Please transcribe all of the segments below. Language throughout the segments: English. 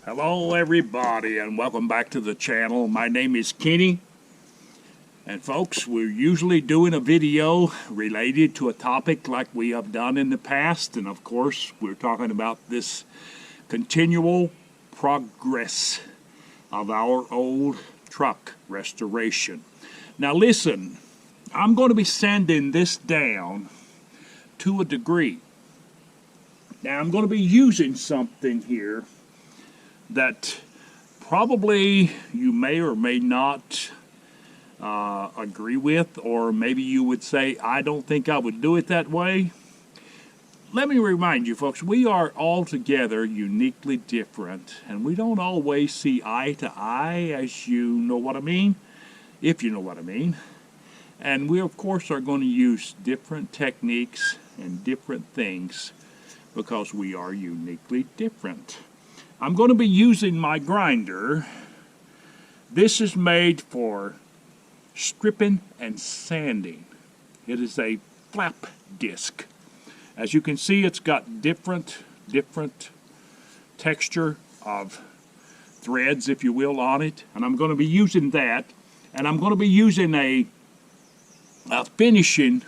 Hello everybody and welcome back to the channel. My name is Kenny, and folks, we're usually doing a video related to a topic like we have done in the past, and of course we're talking about this continual progress of our old truck restoration. Now listen, I'm going to be sanding this down to a degree. Now I'm going to be using something here that probably you may or may not agree with, or maybe you would say, I don't think I would do it that way. Let me remind you folks, we are altogether uniquely different, and we don't always see eye to eye, as you know what I mean, if you know what I mean. And we of course are going to use different techniques and different things because we are uniquely different. I'm going to be using my grinder. This is made for stripping and sanding. It is a flap disc. As you can see, it's got different texture of threads, if you will, on it. And I'm going to be using that. And I'm going to be using a finishing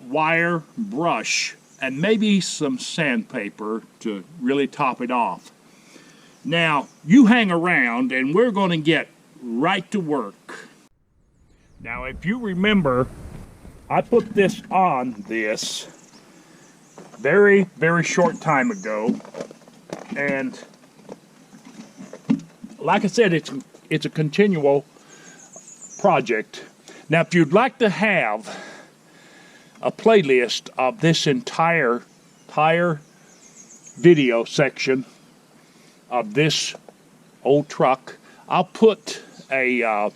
wire brush and maybe some sandpaper to really top it off. Now, you hang around and we're going to get right to work. Now, if you remember, I put this on this very short time ago, and like I said, it's a continual project. Now, if you'd like to have a playlist of this entire video section of this old truck, I'll put a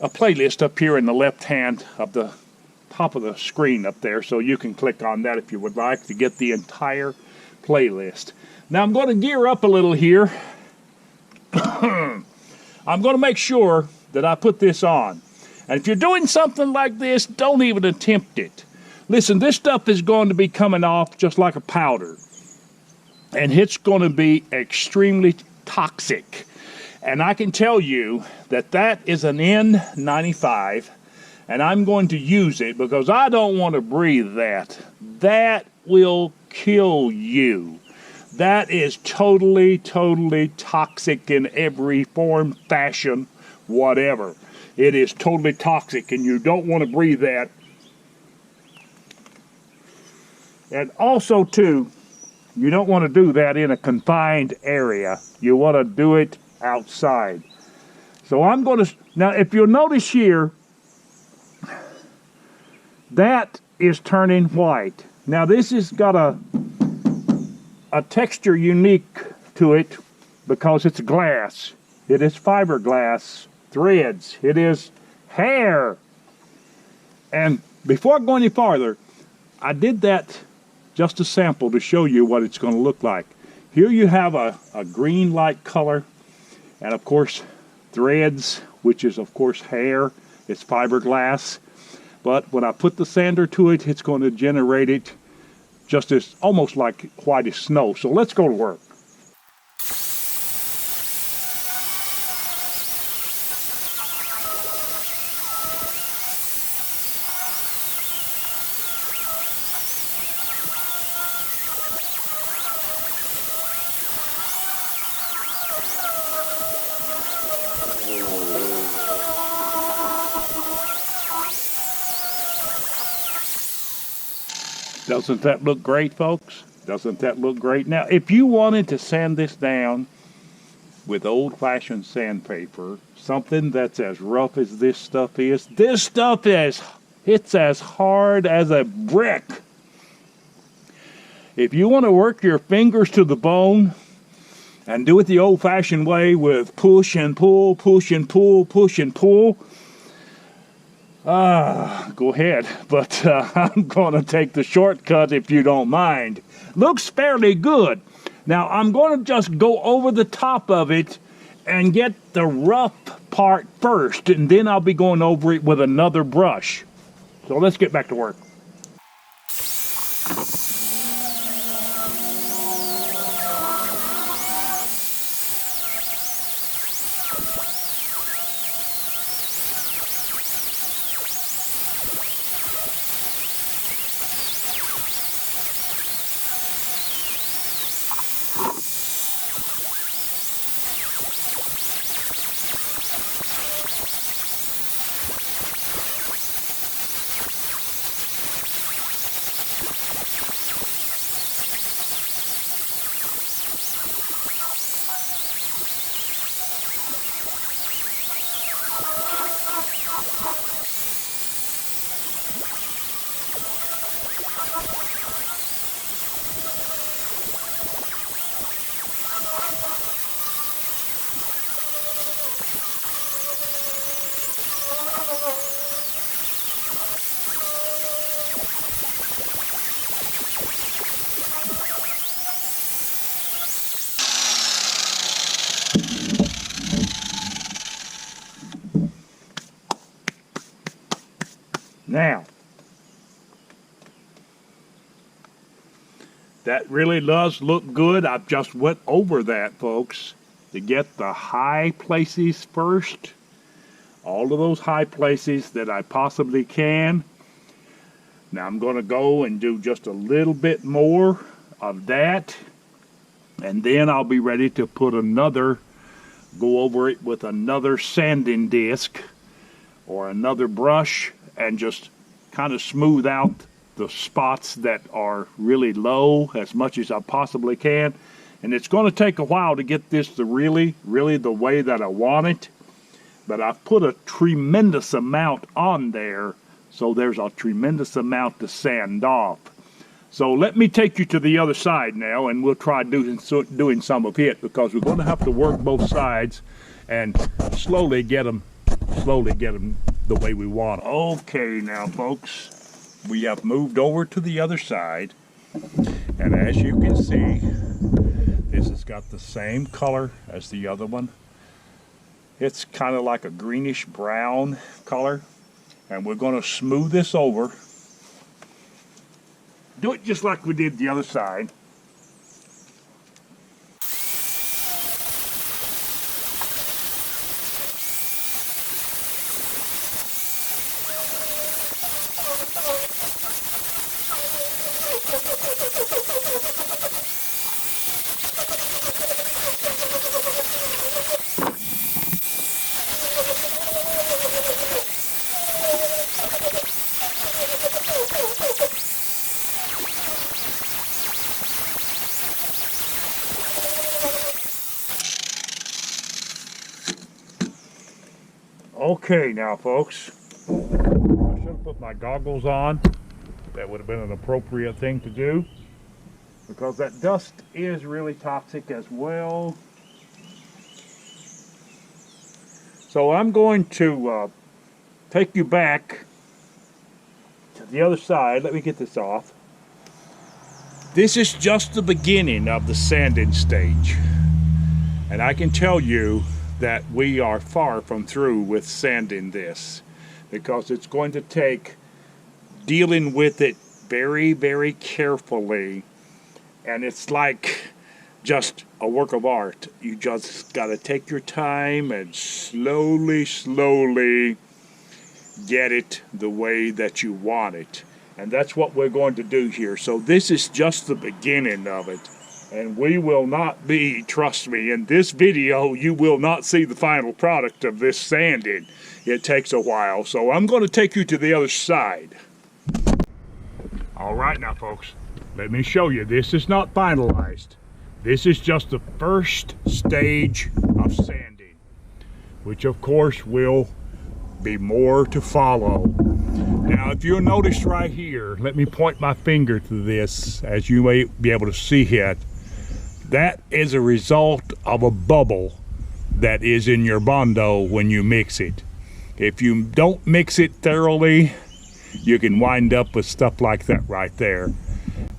playlist up here in the left hand of the top of the screen up there, so you can click on that if you would like to get the entire playlist. Now I'm going to gear up a little here. I'm going to make sure that I put this on. And if you're doing something like this, don't even attempt it. Listen, this stuff is going to be coming off just like a powder. And it's going to be extremely toxic. And I can tell you that that is an N95. And I'm going to use it because I don't want to breathe that. That will kill you. That is totally toxic in every form, fashion, whatever. It is totally toxic, and you don't want to breathe that. And also, too, you don't want to do that in a confined area. You want to do it outside. So I'm going to... Now, if you'll notice here, that is turning white. Now, this has got a texture unique to it because it's glass. It is fiberglass threads. It is hair. And before I go any farther, I did that just a sample to show you what it's going to look like. Here you have a green light color, and of course threads, which is of course hair. It's fiberglass, but when I put the sander to it, it's going to generate it just as almost like white as snow. So let's go to work. Doesn't that look great, folks? Doesn't that look great? Now, if you wanted to sand this down with old-fashioned sandpaper, something that's as rough as this stuff is it's as hard as a brick. If you want to work your fingers to the bone and do it the old-fashioned way with push and pull, push and pull, push and pull, go ahead, but I'm going to take the shortcut if you don't mind. Looks fairly good. Now, I'm going to just go over the top of it and get the rough part first, and then I'll be going over it with another brush. So let's get back to work. Now, that really does look good. I've just went over that, folks, to get the high places first. All of those high places that I possibly can. Now I'm going to go and do just a little bit more of that. And then I'll be ready to go over it with another sanding disc or another brush and just kind of smooth out the spots that are really low as much as I possibly can. And it's going to take a while to get this to really the way that I want it. But I've put a tremendous amount on there, so there's a tremendous amount to sand off. So let me take you to the other side now, and we'll try doing some of it, because we're going to have to work both sides and slowly get them the way we want. Okay, now folks, we have moved over to the other side, and as you can see, this has got the same color as the other one. It's kind of like a greenish brown color, and we're going to smooth this over. Do it just like we did the other side. Okay, now folks, I should have put my goggles on. That would have been an appropriate thing to do, because that dust is really toxic as well. So I'm going to take you back to the other side. Let me get this off. This is just the beginning of the sanding stage, and I can tell you that we are far from through with sanding this, because it's going to take dealing with it very carefully, and it's like just a work of art. You just got to take your time and slowly get it the way that you want it, and that's what we're going to do here. So this is just the beginning of it. And we will not be, trust me, in this video, you will not see the final product of this sanding. It takes a while, so I'm going to take you to the other side. All right now, folks, let me show you. This is not finalized. This is just the first stage of sanding, which of course will be more to follow. Now, if you'll notice right here, let me point my finger to this, as you may be able to see it. That is a result of a bubble that is in your Bondo when you mix it. If you don't mix it thoroughly, you can wind up with stuff like that right there.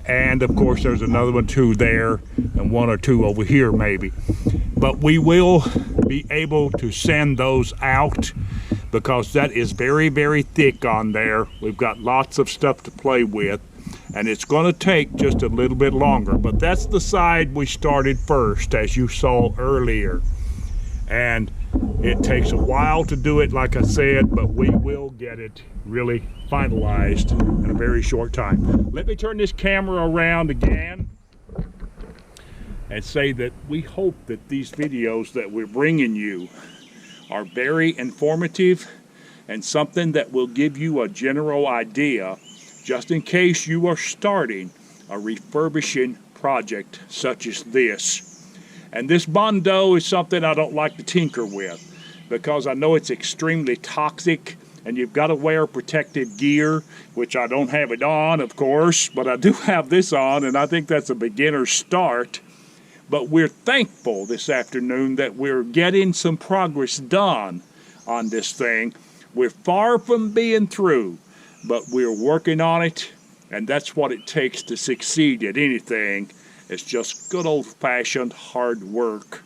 And of course there's another one too there, and one or two over here maybe. But we will be able to sand those out, because that is very thick on there. We've got lots of stuff to play with, and it's going to take just a little bit longer. But that's the side we started first, as you saw earlier. And it takes a while to do it, like I said, but we will get it really finalized in a very short time. Let me turn this camera around again and say that we hope that these videos that we're bringing you are very informative and something that will give you a general idea, just in case you are starting a refurbishing project such as this. And this Bondo is something I don't like to tinker with, because I know it's extremely toxic, and you've got to wear protective gear, which I don't have it on, of course, but I do have this on, and I think that's a beginner's start. But we're thankful this afternoon that we're getting some progress done on this thing. We're far from being through, but we're working on it, and that's what it takes to succeed at anything. It's just good old-fashioned hard work.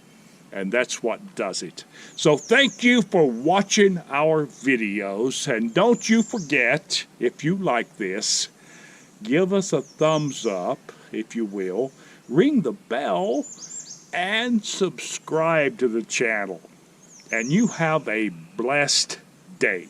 And that's what does it. So thank you for watching our videos. And don't you forget, if you like this, give us a thumbs up, if you will. Ring the bell and subscribe to the channel. And you have a blessed day.